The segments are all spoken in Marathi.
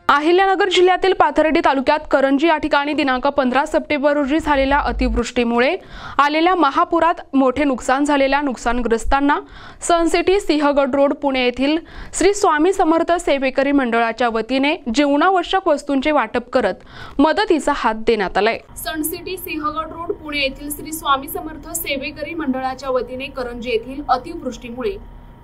अहिल्यानगर जिल्ह्यातील पाथर्डी तालुक्यात करंजी या ठिकाणी दिनांक 15 सप्टेंबर रोजी झालेल्या अतिवृष्टीमुळे आलेल्या महापुरात मोठे नुकसान झालेल्या नुकसानग्रस्तांना सनसिटी सिंहगड रोड पुणे येथील श्री स्वामी समर्थ सेवेकरी मंडळाच्या वतीने जीवनावश्यक वस्तूंचे वाटप करत मदतीचा हात देण्यात आलाय। सनसिटी सिंहगड रोड पुणे येथील श्री स्वामी समर्थ सेवेकरी मंडळाच्या वतीने करंजी येथील अतिवृष्टीमुळे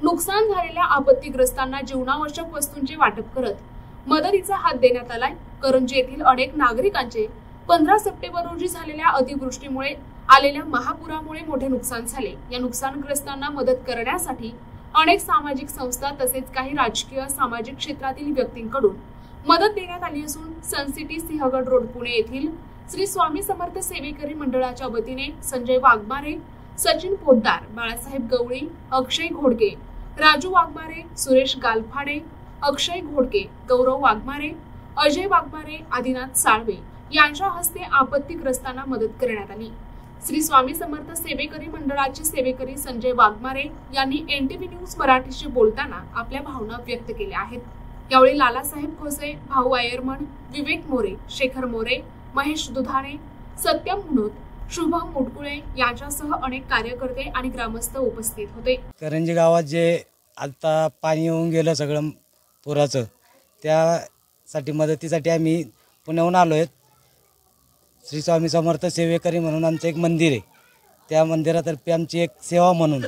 नुकसान झालेल्या आपत्तीग्रस्तांना जीवनावश्यक वस्तूंचे वाटप करत मदतीचा हात देण्यात आलाय। करंजी येथील अनेक नागरिकांचे 15 सप्टेंबर रोजी झालेल्या अतिवृष्टीमुळे आलेल्या महापुरामुळे मोठे नुकसान झाले। या नुकसानग्रस्तांना मदत करण्यासाठी अनेक सामाजिक संस्था तसेच काही राजकीय सामाजिक क्षेत्रातील व्यक्तींकडून मदत देण्यात आली असून सनसिटी सिंहगड रोड पुणे येथील श्री स्वामी समर्थ सेवेकरी मंडळाच्या वतीने संजय वाघमारे, सचिन पोद्दार, बाळासाहेब गवळी, अक्षय घोडके, राजू वाघमारे, सुरेश गालफाडे, अक्षय घोडके, गौरव वाघमारे, अजय वाघमारे, आदिनाथ साळवे यांच्या हस्ते आपत्तीग्रस्तांना मदत करण्यात आली। श्री स्वामी समर्थ सेवेकरी मंडळाचे सेवेकरी संजय वाघमारे यांनी एनटीव्ही न्यूज मराठीशी बोलताना आपल्या भावना व्यक्त केल्या आहेत। यावेळी लालासाहेब खोसे, भाऊ आयरमन, विवेक मोरे, शेखर मोरे, महेश दुधाणे, सत्यम मुनोत, शुभम मुटकुळे यांच्यासह अनेक कार्यकर्ते आणि ग्रामस्थ उपस्थित होते। करंजी गावात जे आता पाणी येऊन गेलं सगळं पुराचं, त्यासाठी मदतीसाठी आम्ही पुण्याहून आलो आहेत। श्री स्वामी समर्थ सेवेकरी म्हणून आमचं एक मंदिर आहे, त्या मंदिरातर्फे आमची एक सेवा म्हणून,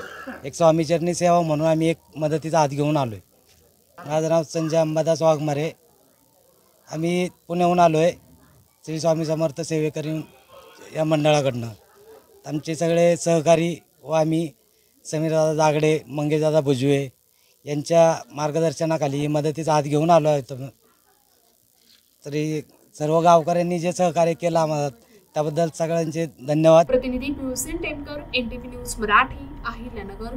एक स्वामीचरणी सेवा म्हणून आम्ही एक मदतीचा हात घेऊन आलो आहे। माझं नाव संजय अंबादास वाघमारे, आम्ही पुण्याहून आलो आहे श्री स्वामी समर्थ सेवेकरी या मंडळाकडनं। आमचे सगळे सहकारी व आम्ही समीरदादा जागडे, मंगेशदादा भुजवे यांच्या मार्गदर्शनाखाली मदतीचा हात घेऊन आलो आहे। तरी सर्व गावकऱ्यांनी जे सहकार्य केलं आम्हाला त्याबद्दल सगळ्यांचे धन्यवाद। प्रतिनिधी पियुष टेमकर, एनटीव्ही न्यूज मराठी, अहिल्यानगर।